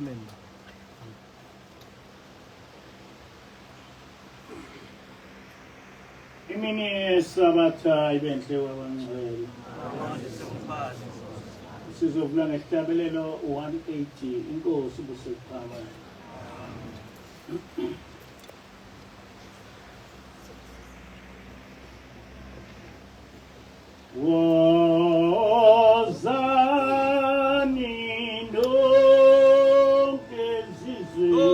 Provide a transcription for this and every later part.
Amen. Imini sabatha ibenhle wabangcwele. Sizovula ngestabelelo 180 inkosi busekhaya. Wozani nonke zizwe.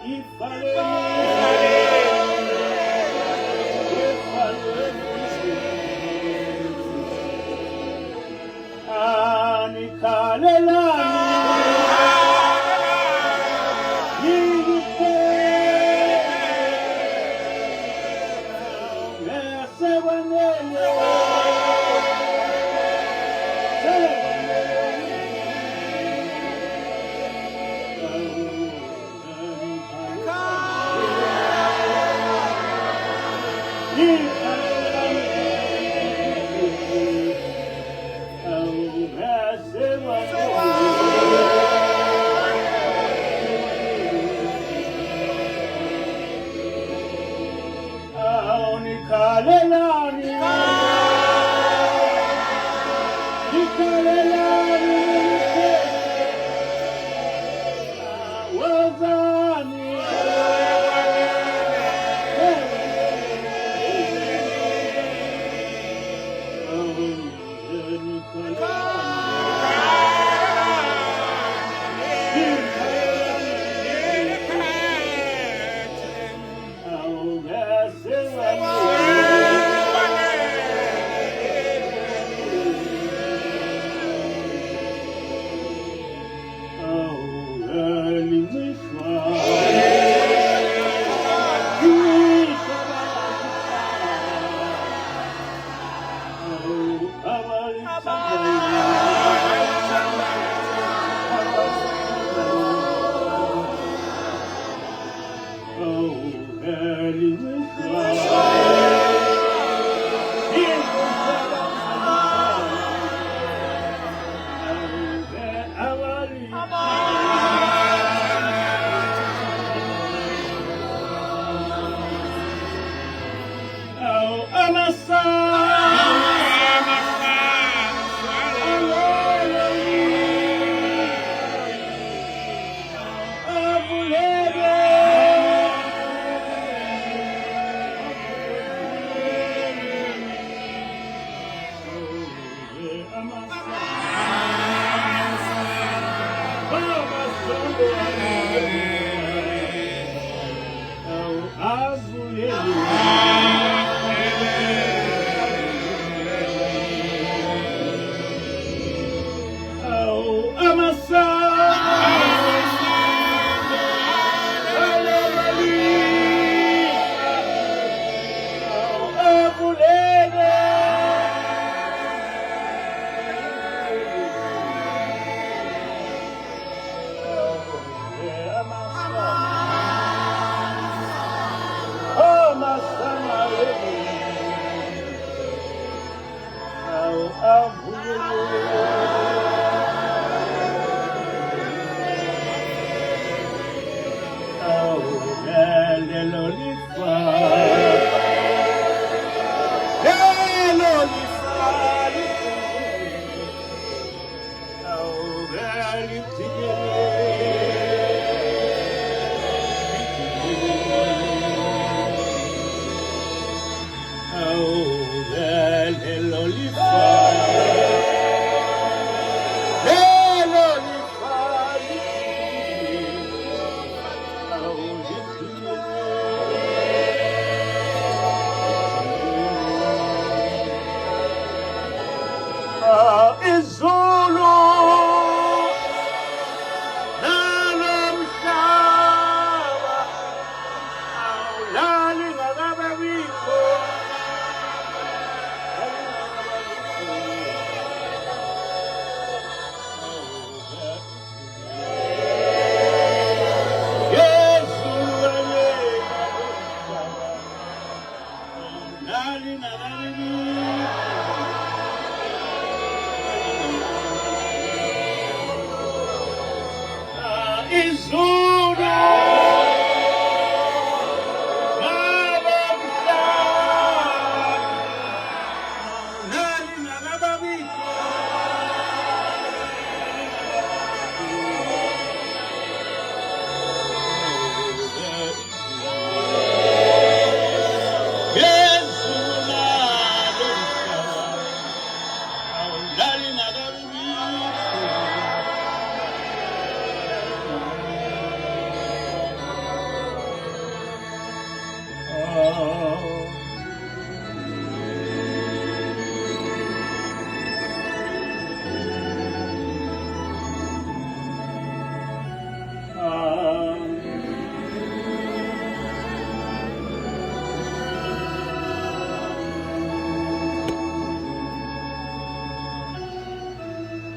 If I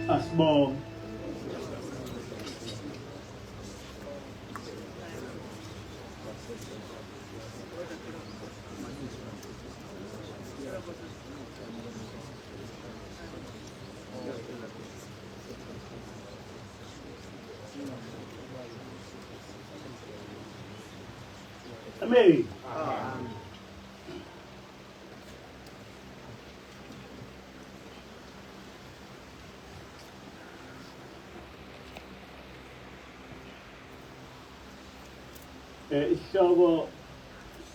Asbong. Amen. Isihloko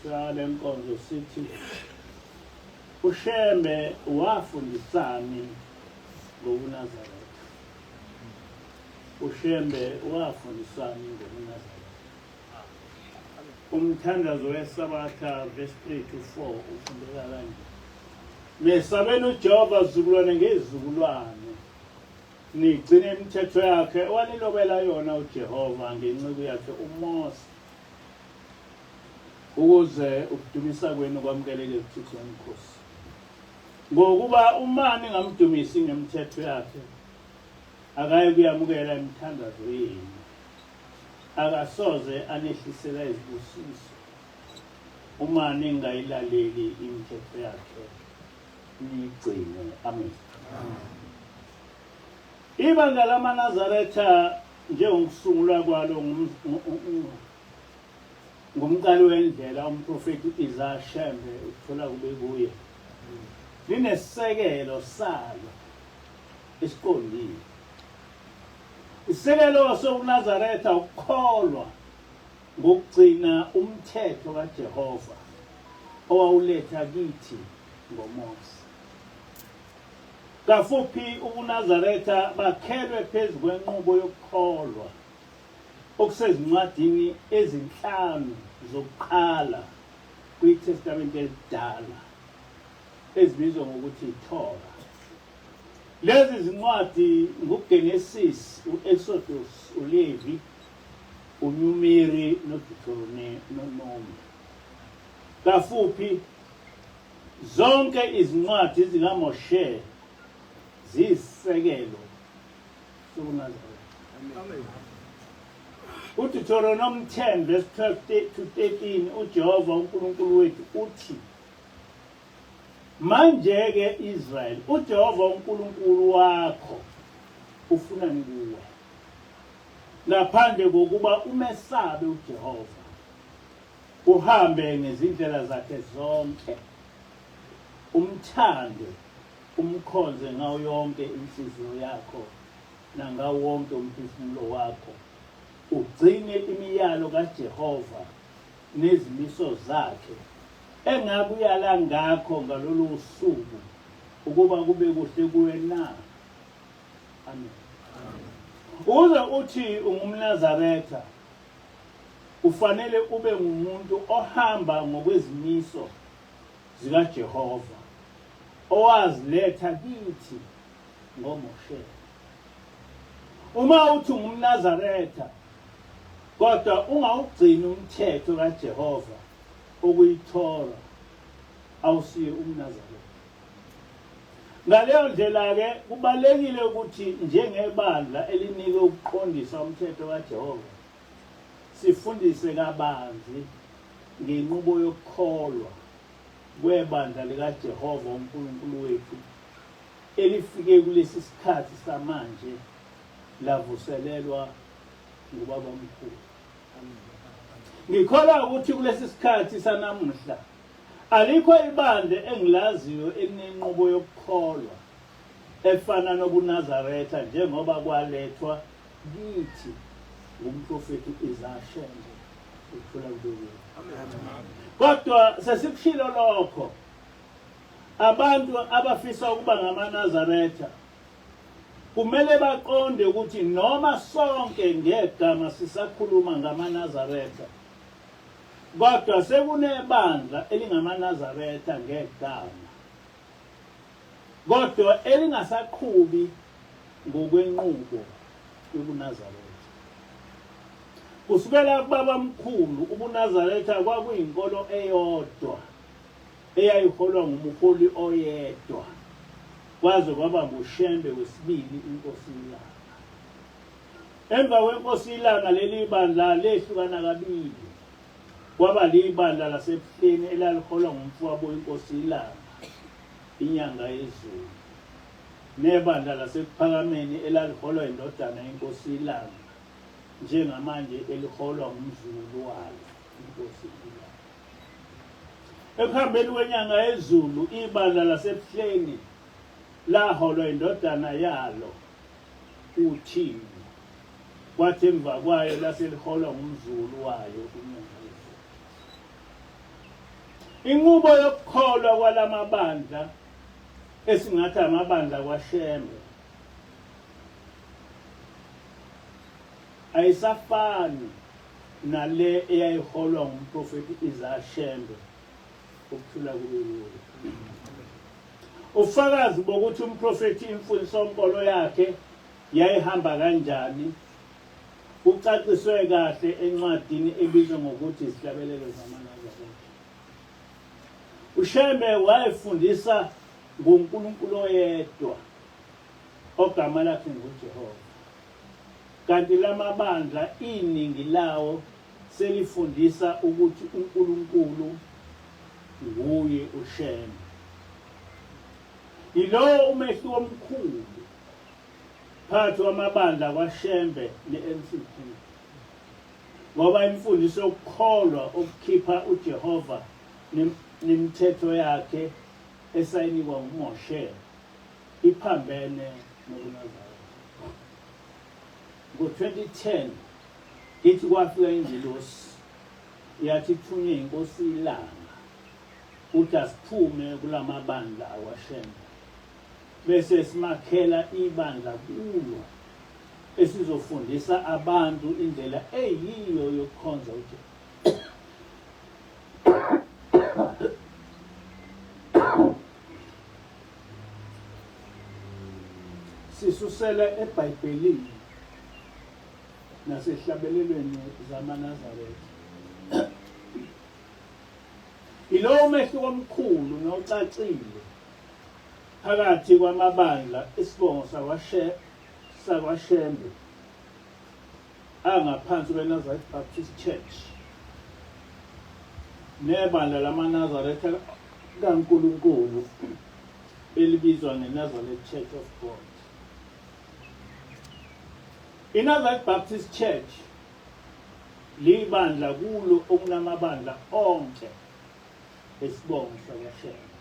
sale nkonzo sithi uShembe wafundisani ngokuNazaretha. uShembe wafundisani ngokuNazaretha. Umthandazo weSabatha verse 3 to 4 ufundeka kanje. Mesabeni uJehova zizukulwane ngezizukulwane. Nigcine imithetho yakhe owanilobela yona uJehova ngenceku yakhe uMose. Ukuze ukudumisa kwenu kwamukeleke kuThixo eNkosi. Ngokuba umani ngamdumisi ngemithetho yakhe akaye kuyamukela imithandazo yenu. Akasoze anehlisela izibusiso. Umani ngayilaleli imithetho yakhe nigcine. Amen. Ibandla lamaNazaretha njengokusungulwa kwalo ngumqali wendlela umprofeti Isaiah Shembe uthola kube kuye. Linesekelo salo esiqondile. Isekelo sokuNazaretha ukukholwa ngokugcina umthetho kaJehova owawuletha kithi ngoMose. Kafuphi ubuNazaretha bakhelwe phezu kwenqubo yokukholwa okusezincwadini ezinhlanu zokuqala kwiTestamente elidala ezibizwa ngokuthi iThora. Lezi zincwadi nguGenesis, uExodus, uLevi, uNumeri noDuteronomi. Kafuphi zonke izincwadi zikaMoshe zisisekelo sobuNazaretha. Amen. uDuteronomy 10 verse 12 to 13 uJehova uNkulunkulu wethu uthi, manje-ke Israyeli, uJehova uNkulunkulu wakho ufunani kuwe, ngaphandle kokuba umesabe uJehova, uhambe ngezindlela zakhe zonke, umthande, umkhonze ngawo yonke inhliziyo yakho nangawo wonke umphefumulo wakho, ugcine imiyalo kaJehova nezimiso zakhe engakuyala ngakho ngalolu suku ukuba kube kuhle kuwe na. Amen. Uze uthi ungumNazaretha ufanele ube ngumuntu ohamba ngokwezimiso zikaJehova owaziletha kithi ngoMoshe. Uma uthi ungumNazaretha kodwa ungawugcini umthetho kaJehova okuyithora, awusiye umNazaretha. Ngaleyo ndlela-ke kubalekile ukuthi njengebandla elinike ukuqondisa umthetho kaJehova sifundise kabanzi ngenqubo yokukholwa kwebandla likaJehova uNkulunkulu wethu elifike kulesi sikhathi samanje lavuselelwa ngubaba omkhulu. Ngikholwa ukuthi kulesi sikhathi sanamuhla alikho ibandla engilaziyo elinenqubo yokukholwa efana nobuNazaretha njengoba kwalethwa kithi ngumprofeti Isaiah uthula kuwe. Kodwa sesikushilo lokho, abantu abafisa ukuba ngamaNazaretha kumele baqonde ukuthi noma sonke ngegama sisakhuluma ngamaNazaretha, kodwa sekunebandla elingamaNazaretha ngegama, kodwa elingasaqhubi ngokwenqubo yobuNazaretha. Kusukela kubaba mkhulu ubuNazaretha kwakuyinkolo eyodwa eyayiholwa ngumholi oyedwa kwaze kwaba nguShembe wesibili inkosi iLanga. Emva kwenkosi iLanga leli bandla lehlukana kabili, kwaba libandla lasebuhleni elaliholwa ngumfowabo wenkosi iLanga, inyanga yezulu, nebandla lasephakameni elaliholwa indodana yenkosi iLanga, njengamanje eliholwa ngumzukulu wayo inkosi iLanga. Ekuhambeni kwenyanga yezulu ibandla lasebuhleni laholwa indodana yalo uThimi, kwathi emva kwayo laseliholwa ngumzukulu wayo inyanga yezulu. Inqubo yokukholwa kwalamabandla esingathi amabandla kwaShembe ayisafani nale eyayiholwa ngumprofeti Isaiah ukuthula kuwe. Ufakazi bokuthi umprofeti imfundisonkolo yakhe yayihamba kanjani ucaciswe kahle encwadini ebizwa ngokuthi Izihlabelelo zamaNazaretha. uShembe wayefundisa ngoNkulunkulu oyedwa ogama lakhe nguJehova, kanti lamabandla iningi lawo selifundisa ukuthi uNkulunkulu nguye uShembe. Yilowo umehluko omkhulu phakathi kwamabandla kwaShembe neMCP, ngoba imfundiso yokukholwa ukukhipha uJehova nemithetho yakhe esayinikwa nguMoshe iphambene nobuNazaretha. Ngo-2010 ithi kwafika ingelosi yathi thunywe inkosi ilanga uthi asiphume kulamabandla awashembe bese simakhela ibandla kulo esizofundisa abantu indlela eyiyo yokukhonza uJehova. Sisusela eBhayibhelini nasehlabelelweni zamaNazaretha. Ilowo mehluko omkhulu nocacile phakathi kwamabandla isibongo sakwaShembe angaphansi kweNazareth Baptist Church nebandla lamaNazaretha kaNkulunkulu elibizwa ngeNazareth Church of God. INazareth Baptist Church libandla kulo okunamabandla onke esibongo sakwaShembe.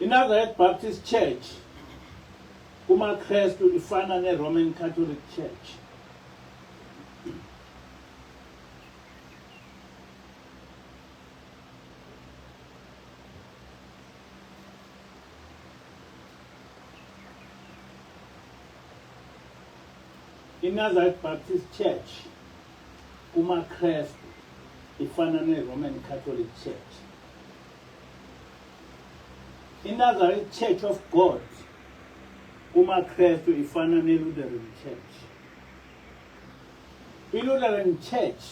INazareth Baptist Church kumaKristu ifana neRoman Catholic Church. INazareth Baptist Church kumaKristu ifana neRoman Catholic Church. INazareth Church of God kumaKristu ifana neLutheran Church. ILutheran Church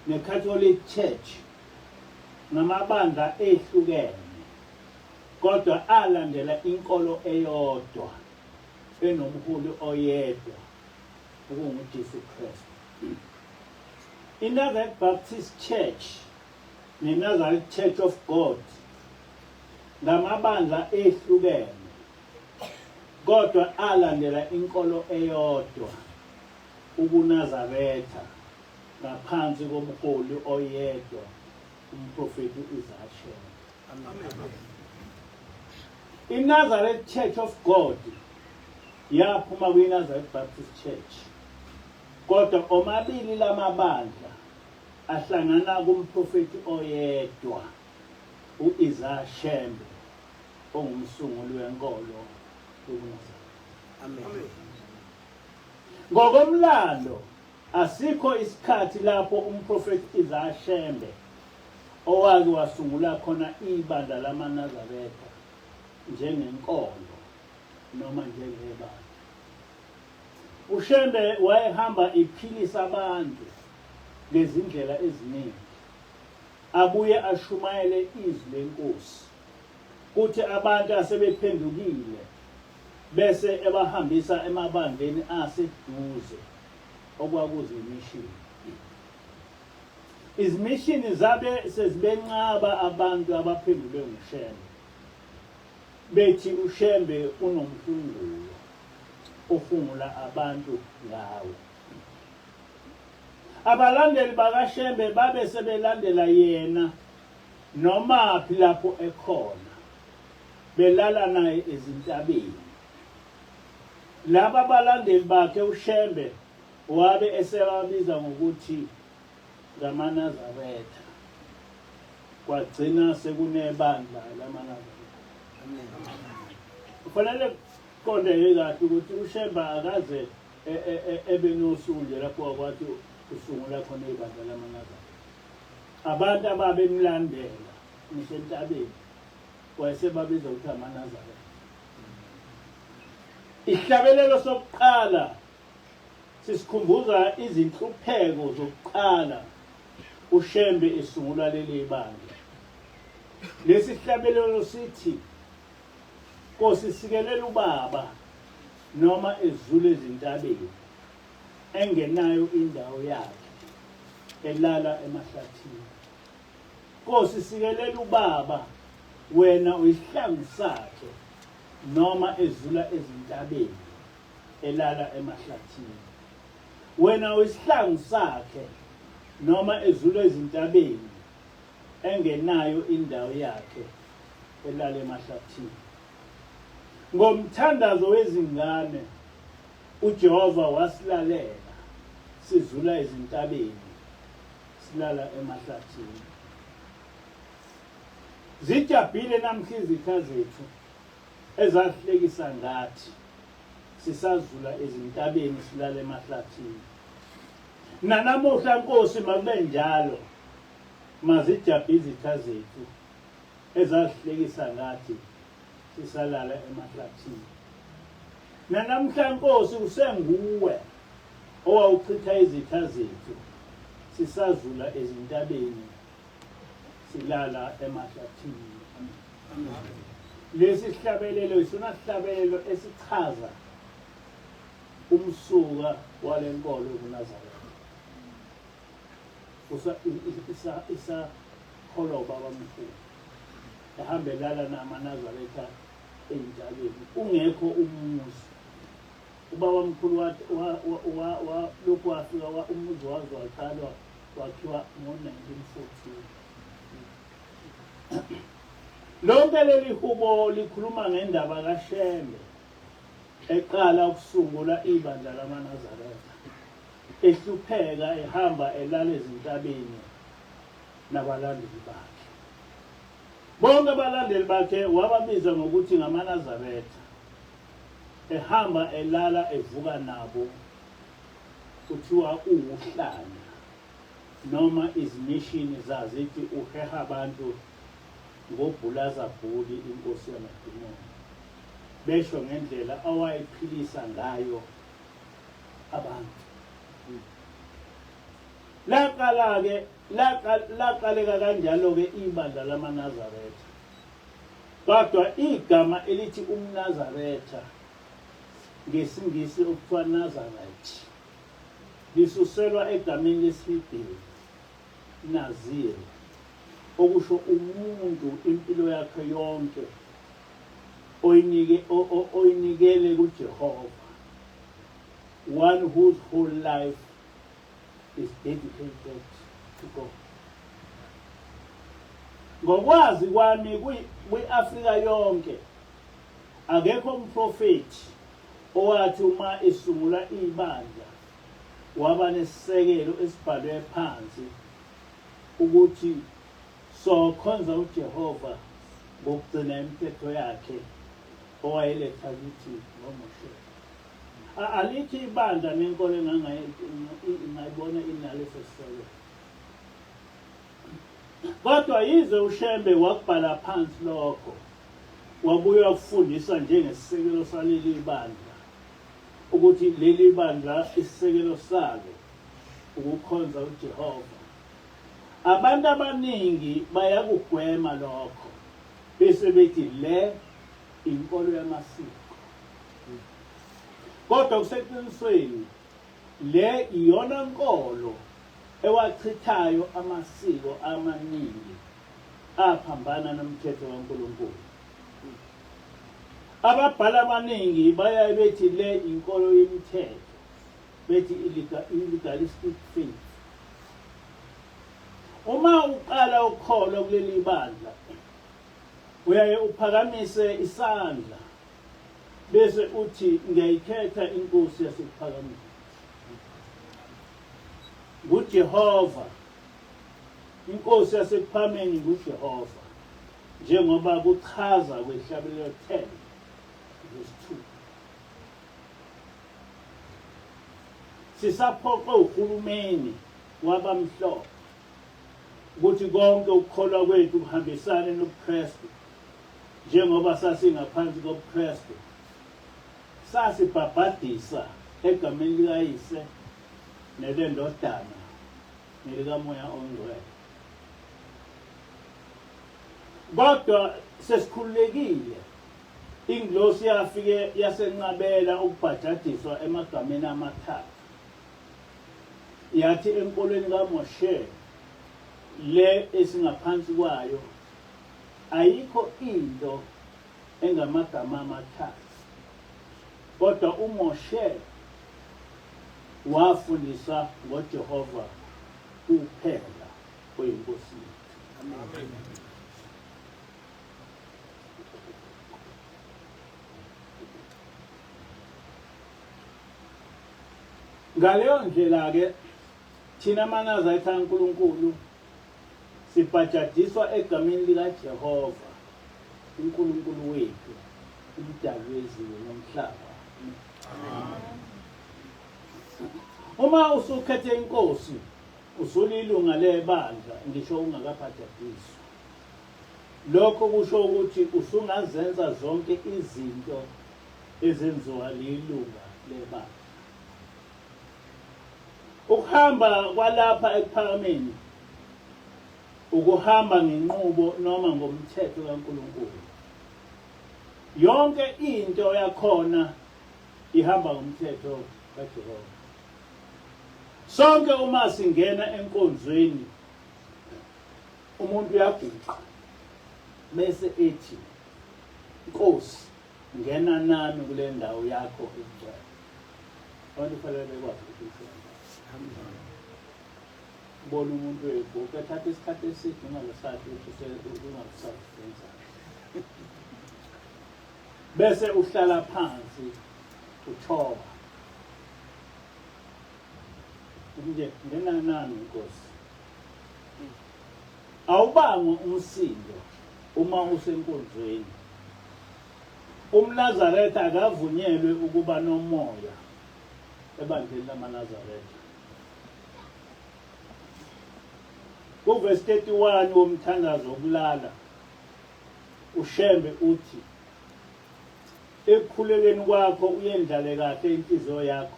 neCatholic Church namabandla ehlukene kodwa alandela inkolo eyodwa enomholi oyedwa okunguJesu Kristu. INazareth Baptist Church neNazareth Church of God ngamabandla ehlukene kodwa alandela inkolo eyodwa ubuNazaretha ngaphansi komholi oyedwa umprofeti uZachariah. Amen. INazareth Church of God yaphuma kwiNazareth Baptist Church kodwa omabili lamabandla ahlangana kumprofeti oyedwa uIsaiah Shembe ongumsunguli wenkolo yokuNazaretha. Amen. Ngokomlando asikho isikhathi lapho umprofeti Isaiah Shembe owake wasungula khona ibandla lamaNazaretha njengenkolo noma njengebandla. uShembe wayehamba iphilisa abantu ngezindlela eziningi, abuye ashumayele izwi lenkosi kuthi abantu asebephendukile bese ebahambisa emabandleni aseduze okwakuze imishini. Izimishini zabe sezibenqaba abantu abaphendulwe nguShembe, bethi uShembe unomhlungulo ofungula abantu ngawo. Abalandeli bakaShembe babe sebelandela yena noma phi lapho ekhona, belala naye ezintabeni. Laba balandeli bakhe uShembe wabe esebabiza ngokuthi ngamaNazaretha, kwagcina sekunebandla lamaNazaretha. Kufanele konde kahle ukuthi uShembe akaze ebe nosuku nje lapho akwathi usungula khona ibandla lamaNazaretha. Abantu ababemlandela ngisentabeni wayesebabiza ukuthi amaNazaretha. Ihlabelelo sokuqala sisikhumbuza izinhlupheko zokuqala uShembe esungula leli bandla. Lesi sihlabelelo sithi Nkosi sikelela ubaba noma ezule ezintabeni engenayo indawo yakhe elala emahlathini. Nkosi sikelela ubaba wena uyihlangu sakhe noma ezula ezintabeni elala emahlathini. Wena uyisihlangu sakhe noma ezula ezintabeni engenayo indawo yakhe elala emahlathini. Ngomthandazo wezingane uJehova wasilalela sizula ezintabeni silala emahlathini. Zijabhile namhla izitha zethu ezahlekisa ngathi sisazula ezintabeni silala emahlathini. Nanamuhla Nkosi makube njalo mazijabhe izitha zethu ezahlekisa ngathi sisalala emahlathini. Nanamhla Nkosi usenguwe owawuchitha izitha zethu sisazula ezintabeni silala emahlathini. Lesi sihlabelelo isona sihlabelelo esichaza umsuka walenkolo kuNazaretha. Isa kholo baba mkhulu ehambelana namaNazaretha ey'ntabeni ungekho umuzi. Ubaba mkhulu lokhu wafika umuzi wazo waqalwa wakhiwa ngo-1914. Lonke leli hubo likhuluma ngendaba kaShembe eqala ukusungula ibandla lamaNazaretha, ehlupheka ehamba elala ezintabeni nabalandeli bakhe. Bonke abalandeli bakhe wababiza ngokuthi ngamaNazaretha, ehamba elala evuka nabo kuthiwa uwuhlanya noma izimishini zazithi uheha abantu ngobhulazabhuli inkosi yamadimoni, besho ngendlela awayiphilisa ngayo abantu. Laqaleka kanjalo-ke ibandla lamaNazaretha, kodwa igama elithi umNazaretha ngesingisi okuthiwa Nazarite lisuselwa egameni lesiHeberu Nazir, okusho umuntu impilo yakhe yonke oyinikele kuJehova, one whose whole life is dedicated to God. Ngokwazi kwami kwi-Afrika yonke akekho umprofeti owathi uma esungula ibandla waba nesisekelo esibhalwe phansi ukuthi sokhonza uJehova ngokugcina imithetho yakhe owayeletha kithi ngoMoshe. Alithi ibandla nenkolo engayibona inaleso sisekelo. Kodwa yize uShembe wakubhala phansi lokho, wabuye wakufundisa njengesisekelo saleli bandla ukuthi leli bandla isisekelo salo ukukhonza uJehova. Abantu abaningi bayakugwema lokho bese bethi le inkolo yamasiko. Kodwa kuseqinisweni le iyona nkolo ewachithayo amasiko amaningi aphambana nomthetho kaNkulunkulu. Ababhala abaningi bayaye bethi le inkolo yemithetho, bethi illegalistic faith. Uma uqala ukholwa kuleli bandla uyaye uphakamise isandla bese uthi ngiyayikhetha inkosi yasekuphakamiseni nguJehova. Inkosi yasekuphakamiseni nguJehova, njengoba kuchaza kwehlabelelo 10 verse 2. Sisaphoqa uhulumeni wabamhlophe ukuthi konke ukukholwa kwethu kuhambisane nobuKristu, njengoba sasingaphansi kobuKristu. Sasibhabhadisa egameni likayise nelendodana nelikamoya ongcwele. Kodwa sesikhululekile, ingilosi yafike yasenqabela ukubhajadiswa emagameni amathathu. Yathi enkolweni kaMoshe le esingaphansi kwayo ayikho into engamagama amathathu, kodwa uMoshe wafundisa ngoJehova kuphela oyinkosi. Amen. Ngaleyo ndlela ke thina manaZarete kaNkulunkulu sibhajadiswa egameni likaJehova uNkulunkulu wethu umdali wezulu nomhlaba. Uma usukhethe inkosi usulilunga lebandla ngisho ungakabhajadiswa, lokho kusho ukuthi usungazenza zonke izinto ezenziwa lilunga lebandla. Ukuhamba kwalapha ekuphakameni ukuhamba ngenqubo noma ngomthetho kaNkulunkulu. Yonke into yakhona ihamba ngomthetho kaJehova. Sonke uma singena enkonzweni umuntu uyaguqa bese ethi Nkosi ngena nami kule ndawo yakho engcwele. Abantu kufanele bekwazi ukuthi bona umuntu webhuka ethatha isikhathi eside ungasathi ukuthi ungasasebenza. Bese uhlala phansi uthoba. Nje ngena nami Nkosi. Awubangwa umsindo uma usenkonzweni. UmNazaretha akavunyelwe ukuba nomoya ebandleni lamaNazaretha. Kuverse 31 womthandazo wokulala uShembe uthi ekukhulekeni kwakho uyendlale kahle inhliziyo yakho,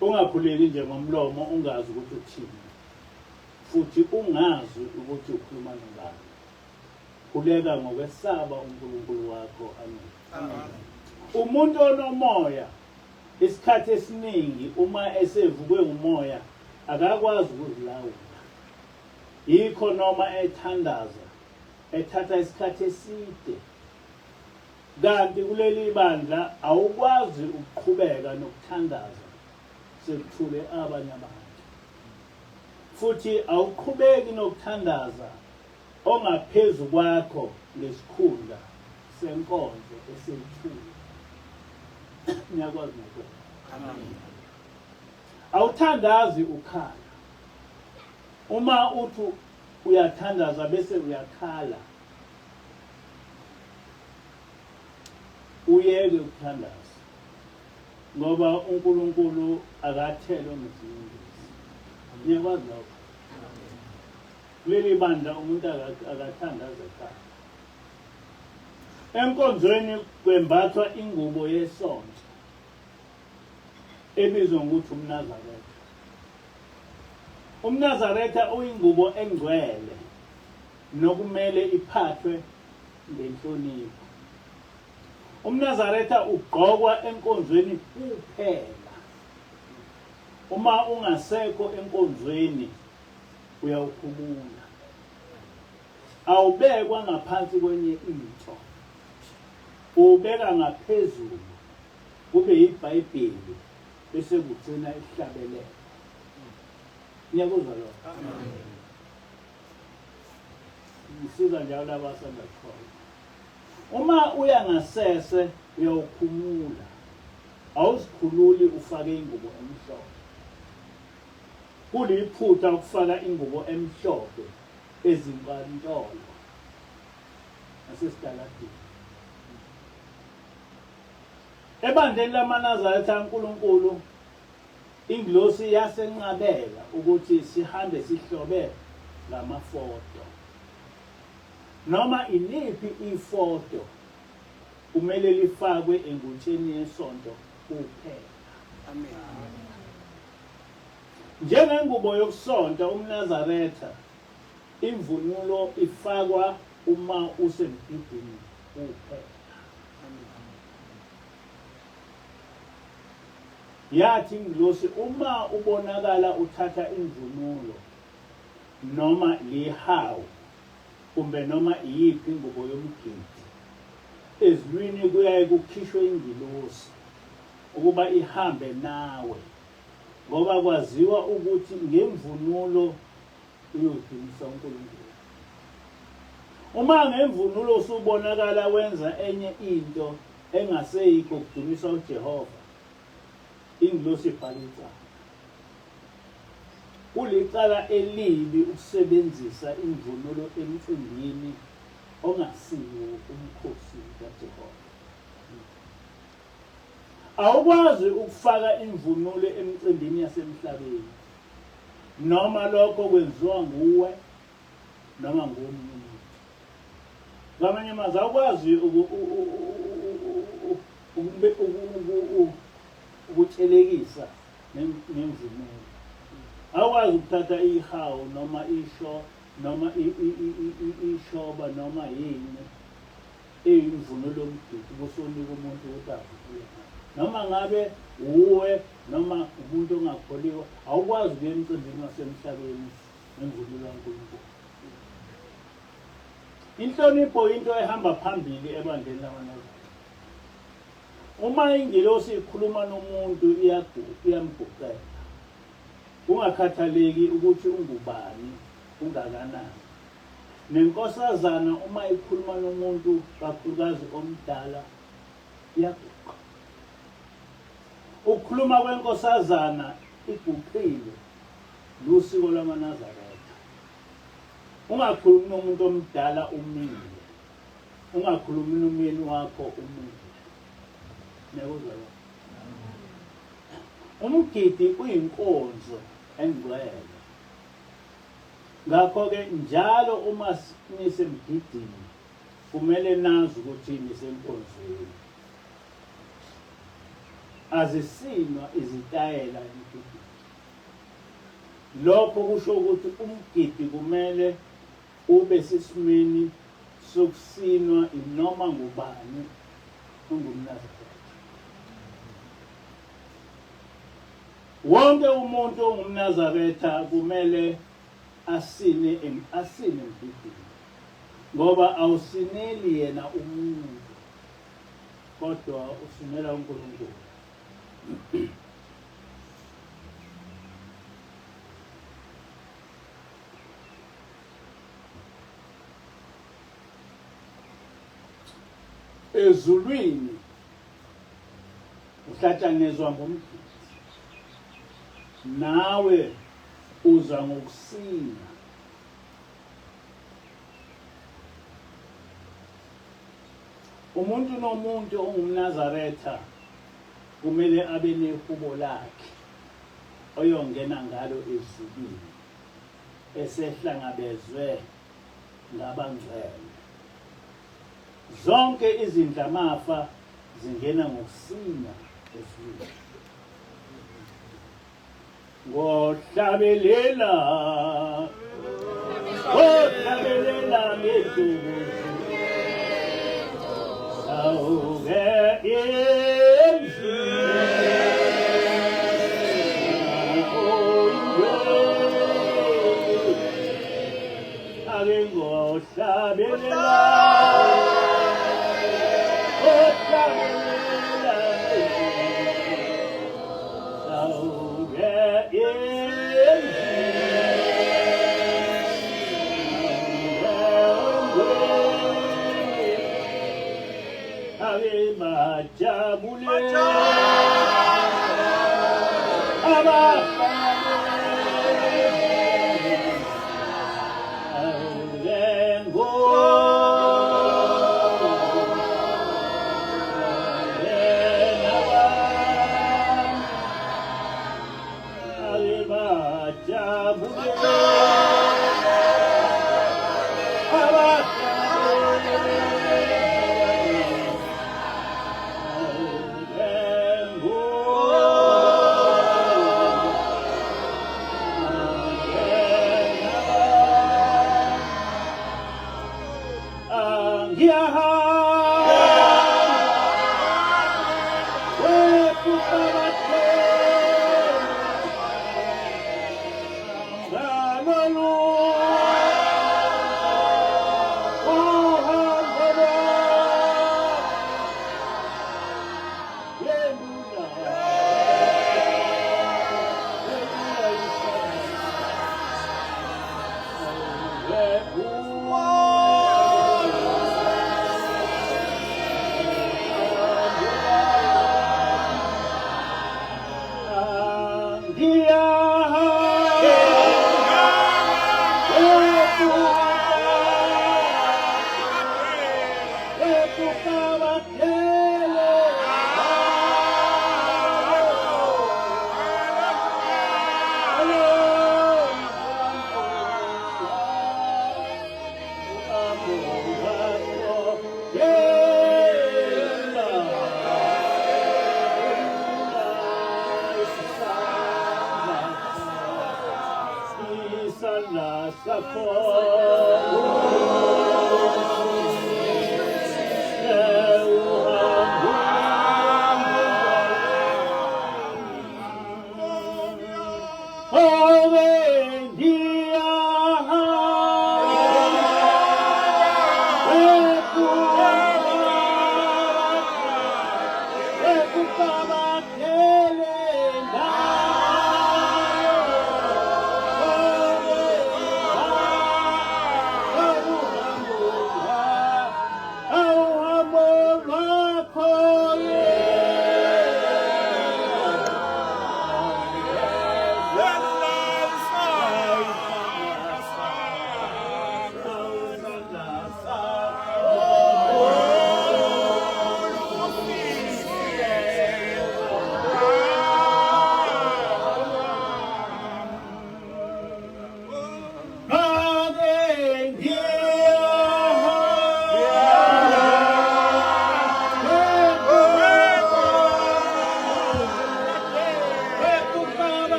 ungakhuleki nje ngomlomo ungazi ukuthi uthini futhi ungazi ukuthi ukhuluma ngani. Khuleka ngokwesaba uNkulunkulu wakho. Amen. Umuntu onomoya isikhathi esiningi uma esevukwe umoya akakwazi ukuzilawula. Yikho noma ethandaza ethatha isikhathi eside. Kanti kuleli bandla awukwazi ukuqhubeka nokuthandaza sekuthule abanye abantu. Futhi awuqhubeki nokuthandaza ongaphezulu kwakho ngesikhundla senkonzo esethule. Niyakwazi nokho. Amen. Awuthandazi ukhala. Uma uthi uyathandaza bese uyakhala, uyeke ukuthandaza ngoba uNkulunkulu akathele ngizindisi. Niyakwazi lokho. Leli bandla umuntu akathandaza ekhaya. Enkonzweni kwembathwa ingubo yesonto ebizwa ngokuthi umNazaretha. UmNazaretha uyingubo engcwele nokumele iphathwe ngenhlonipho. UmNazaretha ugqokwa enkonzweni kuphela. Uma ungasekho enkonzweni uyawukhulula. Awubekwa ngaphansi kwenye into. Ubeka ngaphezulu kube yiBhayibheli bese kugcina isihlabelelo. Niyakuzwa lokho? Amen. Ngisiza njalo abasanda khona. Uma uya ngasese uyawukhumula. Awuzikhululi ufake ingubo emhlophe. Kuliphutha ukufaka ingubo emhlophe ezinkantolo nasesidaladeni. Ebandleni lamaNazaretha kaNkulunkulu ingilosi yasenqabela ukuthi sihambe sihlobe ngamafoto. Noma iniphi ifoto kumele lifakwe engutsheni yesonto kuphela. Amen. Njengengubo yokusonta umNazaretha imvunulo ifakwa uma usemgidini kuphela. Yathi ingilosi uma ubonakala uthatha imvunulo noma lihawu kumbe noma iyiphi ingubo yomgidi, ezulwini kuyaye kukhishwe ingilosi ukuba ihambe nawe, ngoba kwaziwa ukuthi ngemvunulo uyodumisa uNkulunkulu. Uma ngemvunulo usubonakala wenza enye into engaseyikho ukudumisa uJehova, ingilosi ibhalisa. Kulicala elibi ukusebenzisa imvunulo emcimbini ongasiwo umkhosi kaJehova. Awukwazi ukufaka imvunulo emcimbini yasemhlabeni noma lokho kwenziwa nguwe noma ngomunye umuntu. Ngamanye amazwi awukwazi ukutshelekisa nemvunulo. Awukwazi ukuthatha ihawu noma isho noma ishoba noma yini eyimvunulo yomgidi kusonika umuntu ukuthi avuke. Noma ngabe uwe noma umuntu ongakholiwa awukwazi ukuya emcimbini wasemhlabeni ngemvunulo kaNkulunkulu. Inhlonipho into ehamba phambili ebandleni labantu. Uma ingelosi ikhuluma nomuntu iyamguqela. Ungakhathaleki ukuthi ungubani ungakanani. Nenkosazana uma ikhuluma nomuntu kakhulukazi omdala iyaguqa. Ukukhuluma kwenkosazana iguqile lusiko lwamaNazaretha. Ungakhulumi nomuntu omdala umile. Ungakhulumi nomyeni wakho umile. Nekuzwa. Umgidi uyinkonzo engcwele. Ngakho-ke njalo uma nisemgidini kumele nazi ukuthi nisenkonzweni. Azisinwa izitayela emgidini. Lokho kusho ukuthi umgidi kumele ube sesimeni sokusinwa inoma ngubani ongumNazaretha. Wonke umuntu ongumNazaretha kumele asine emgidini. Ngoba awusineli yena umuntu kodwa usinela uNkulunkulu. Ezulwini uhlatshanezwa ngomgidi. Nawe uza ngokusina. Umuntu nomuntu ongumNazaretha kumele abe nehubo lakhe oyongena ngalo ezulwini esehlangabezwe ngabangcwele. Zonke izindlamafa zingena ngokusina ezulwini. Ngohlabelela ngedumo awuke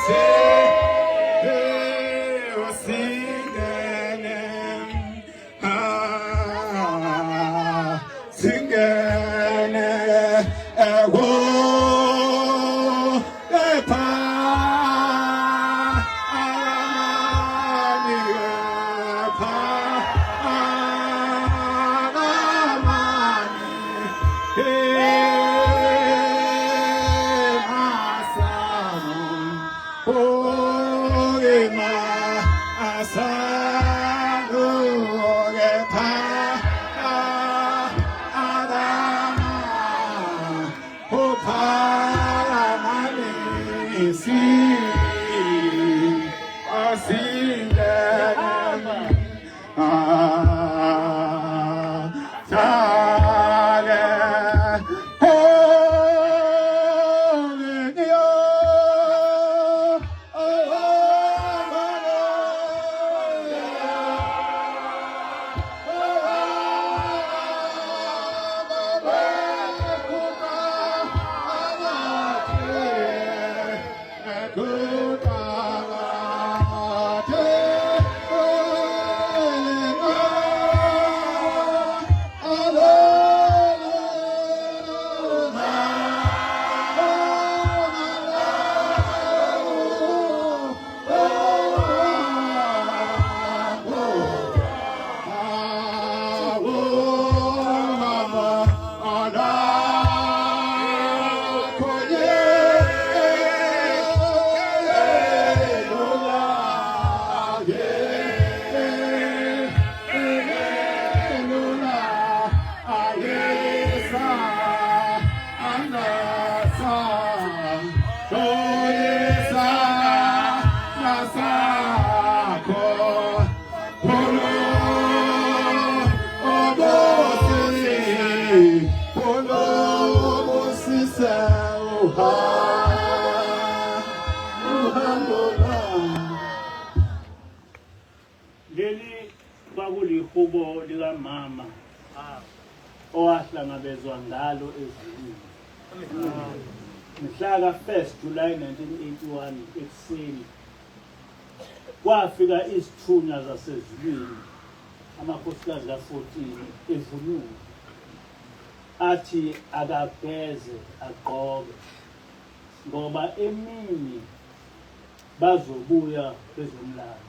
Say Leli kwakulihubo likamama owahlangabezwa ngalo ezulwini. Mhla ka-1 July 1981 ekuseni kwafika izithunywa zasezulwini, amakhosikazi ka-14 evunulo, athi akageze agqoke ngoba emini bazobuya bezomlanda.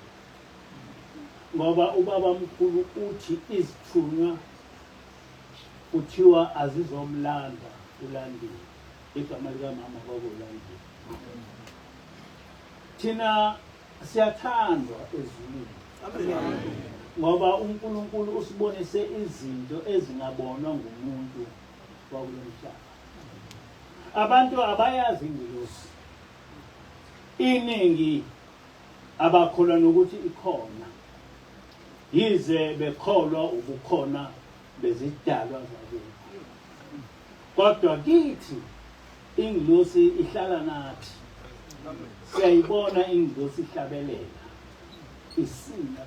Ngoba ubaba mkhulu uthi izithunywa kuthiwa azizomlanda ulandile, igama likamama kwakulandile. Thina siyathandwa ezulwini ngoba uNkulunkulu usibonise izinto ezingabonwa ngumuntu wakulo mhlaba. Abantu abayazi ingelosi, iningi abakholwa nokuthi ikhona, yize bekholwa ubukhona bezidalwa zabona. Kodwa kithi ingelosi ihlala nathi, siyayibona ingelosi ihlabelela isina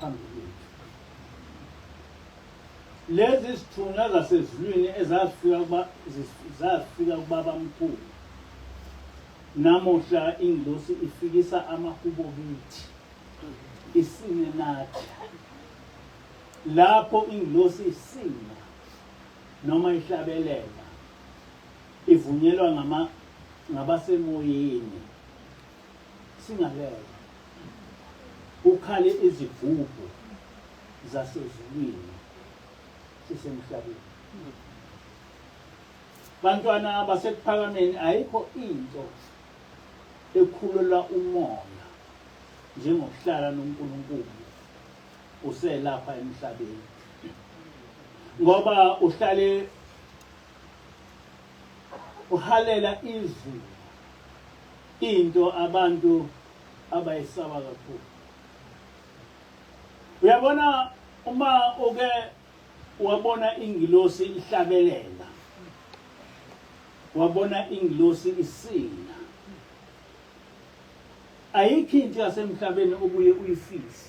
phambi kwethu. Lezi sithunywa zasezulwini zafika kubaba mkhulu, namuhla ingelosi ifikisa amahubo kithi, isine nathi. Lapho ingelosi isina noma ihlabelela, ivunyelwa ngabasemoyeni, singalela ukhale izigubhu zasezulwini sisemhlabeni. Bantwana basekuphakameni, ayikho into ekhulula umoya njengokuhlala noNkulunkulu uselapha emhlabeni, ngoba uhlale uhalela izwi, into abantu abayisaba kakhulu. Uyabona uma uke wabona ingilosi ihlabelela, wabona ingilosi isina, ayikho into yasemhlabeni obuye uyifise.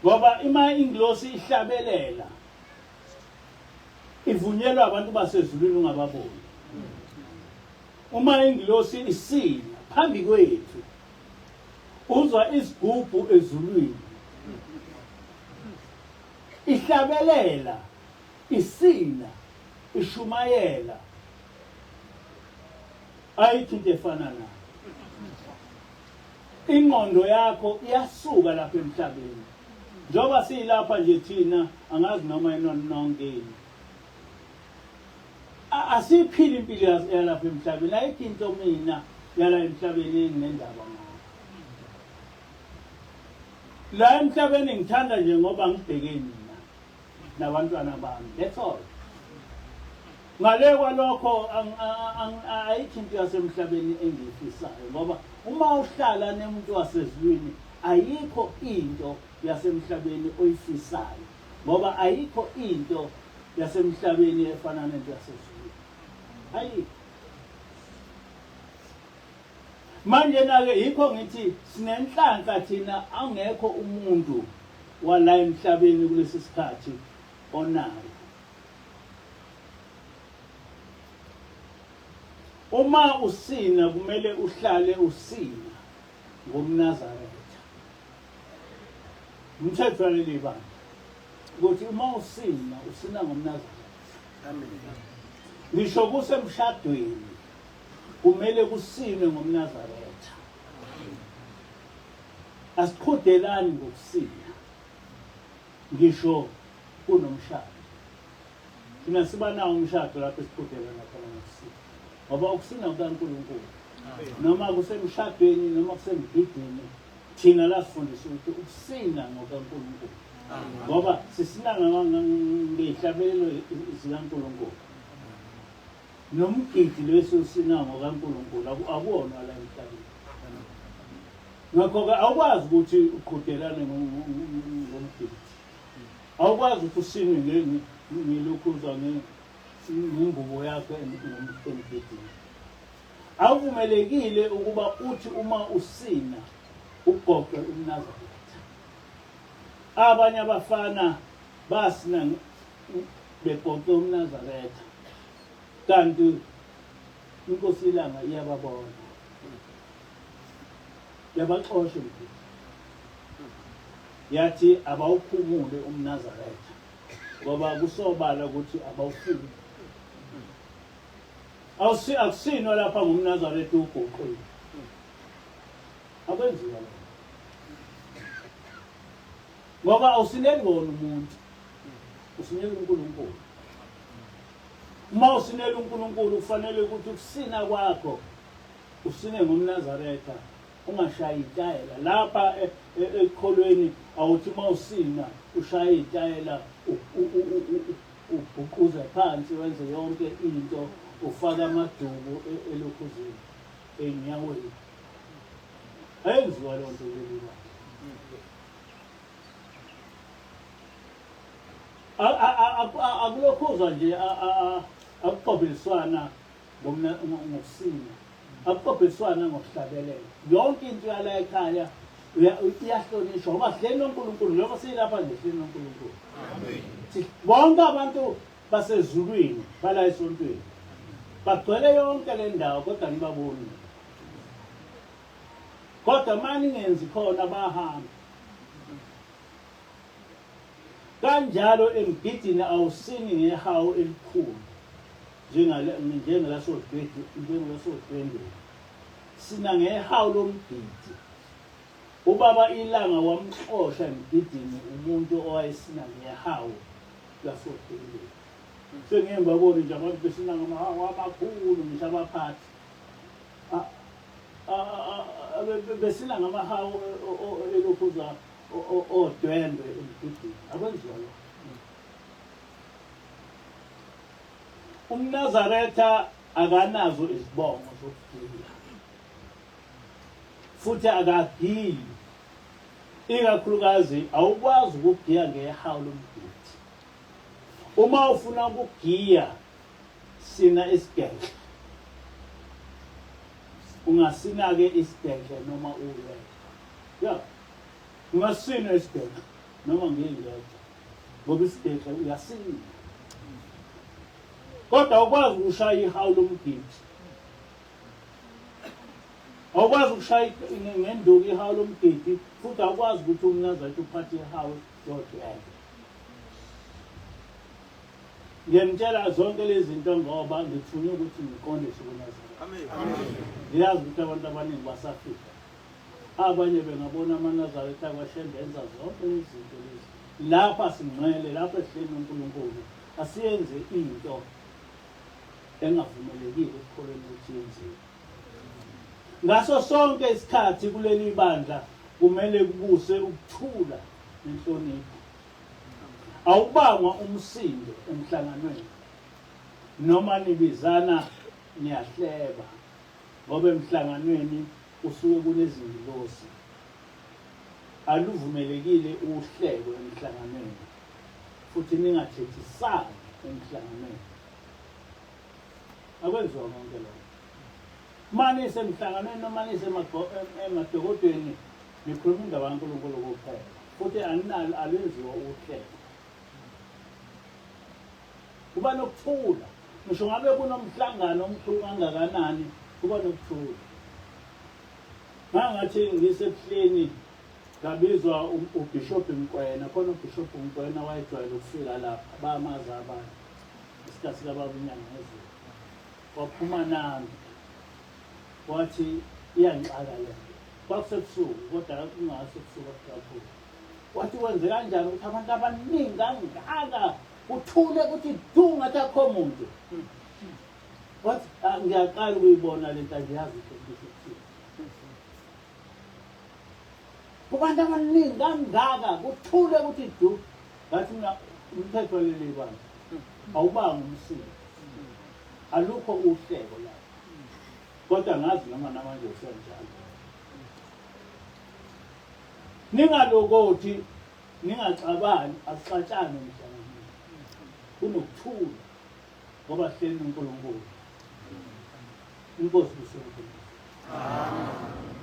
Ngoba ima ingilosi ihlabelela, ivunyelwa abantu basezulwini ungababoni. Uma ingilosi isina phambi kwethu, uzwa isigubhu ezulwini, ihlabelela, isina, ishumayela, ayikho into efana nayo. Ingqondo yakho iyasuka lapha emhlabeni. Njoba siyilapha nje thina, angazi noma enononkeni, asiphile impilo yalapha emhlabeni. Ayikho into mina yala emhlabeni enginendaba nayo. La emhlabeni ngithanda nje ngoba ngibheke mina nabantwana bami, that's all. ngale kwalokho ayikho into yasemhlabeni engiyifisayo ngoba uma uhlala nemuntu wasezulwini ayikho into yasemhlabeni oyifisayo ngoba ayikho into yasemhlabeni efana nento yasezulwini ayikho. Manje nake yikho ngithi sinenhlanhla thina angekho umuntu wala emhlabeni kulesi sikhathi onayo. Uma usina kumele uhlale usina ngomNazaretha. Umthetho waleli bandla ukuthi uma usina ngomNazaretha. Amen. Ngisho kusemshadweni kumele kusinwe ngomNazaretha. Asiqhudelani ngokusina. Ngisho kunomshado. Thina siba nawo umshado lapho esiqhudelana khona ngokusina. Ngoba ukusina kukaNkulunkulu. Noma kusemshadweni noma kusemgidini thina la sifundiswa ukuthi ukusina ngokaNkulunkulu. Ngoba sisina ngehlabelelo zikaNkulunkulu. Nomgidi lesosina ngokaNkulunkulu akuwona la emhlabeni. Ngakho-ke awukwazi ukuthi uqhudelane ngomgidi. Awukwazi ukuthi usinwe ngelokhuza ngengubo yakho emgidini. Awuvumelekile ukuba uthi uma usina ugoqe uMnazaretha. Abanye abafana basina begoqe uMnazaretha. Kanti inkosi ilanga iyababona. Yabaxosha mfethu. Yathi abawuphumule uMnazaretha. Ngoba kusobala ukuthi abawufuni. Akusinwa lapha ngomNazaretha ugoqile. Akwenziwa lokho. Ngoba awusineli wona umuntu. Usinela uNkulunkulu. Uma usinela uNkulunkulu kufanele ukuthi ukusina kwakho usine ngomNazaretha ungashayi itayela. Lapha ekholweni awuthi uma usina ushaye itayela ubhuquze phansi wenze yonke into ufaka amaduku elokhuzini enyaweni. Ayenziwa loo nto leliba. Akulokhuzwa nje akuqopheliswana ngokusina. Akuqopheliswana ngokuhlabelela. Yonke into yala ekhaya iyahlonishwa ngoba sihleli noNkulunkulu njengoba silapha nje sihleli noNkulunkulu. Amen. Bonke abantu basezulwini bala esontweni bagcwele yonke le ndawo kodwa ngibaboni. Kodwa manje ngenzi khona bahamba. Kanjalo emgidini awusini ngehawu elikhulu njengelasodwendwe. Sina ngehawu lomgidi. Ubaba ilanga wamxosha emgidini umuntu owayesina ngehawu lasodwendwe. Sengihamba bona nje abantu besina ngamahawu amakhulu ngisho abaphathi. Besina ngamahawu elokhuza odwendwe emgidini. Akwenziwa lokho. uMnazaretha akanazo izibongo zokugiya. Futhi akagiyi. Ikakhulukazi awukwazi ukugiya ngehawu lomgidi. Uma ufuna ukugiya sina isigele. Ungasina ke isigele noma uwe. Ya. Ungasina isigele noma ngiyingedwa. Ngoba isigele uyasina. Kodwa awukwazi ukushaya ihawu lomgidi. Awukwazi ukushaya ngenduku ihawu lomgidi futhi awukwazi ukuthi uMnazaretha uphathe ihawu yodwa. Ngiyamtshela zonke lezi zinto ngoba ngifuna ukuthi ngiqondise uNazaretha. Amen. Ngiyazi ukuthi abantu abaningi basafika. Abanye bengabona amaNazaretha akwashendenza zonke lezi zinto lezi. Lapha singcwele, lapha sihleli noNkulunkulu. Asiyenze into engavumelekile ukukholelwa ukuthi yenziwe. Ngaso sonke isikhathi kuleli bandla kumele kubuse ukuthula nenhlonipho. Awubangwa umsindo emhlanganweni. noma nibizana niyahleba ngoba emhlanganweni usuke kunezingilosi aluvumelekile uhlebo emhlanganweni futhi ningathethisani emhlanganweni akwenziwa konke lokho manje semhlanganweni noma nisemadokodweni nikhuluma indaba kaNkulunkulu kuphela futhi alenziwa uhlebo kuba nokuthula ngisho ngabe kunomhlangano omkhulu kangakanani kuba nokuthula mangathi ngisebuhleni ngabizwa uBishop Mkwena khona uBishop Mkwena wayejwayele ukufika lapha bamaza abantu isikhathi kababa uNyangezi waphuma nami wathi iyangixaka le kwakusebusuku kodwa kungasebusuku kakhulu wathi wenze kanjani ukuthi abantu abaningi kangaka uthule ukuthi dungathi akho muntu wathi ngiyaqala ukuyibona lento angiyazi ukuthi kubantu abaningi kangaka kuthule ukuthi du ngathi mina umthetho leli bantu awubanga umsimo alukho uhleko la kodwa ngazi noma namanje usenjalo ningalokothi ningaxabani asixatshane emhlanganweni kunokuthula ngoba hleli uNkulunkulu inkosi uSuku. Amen.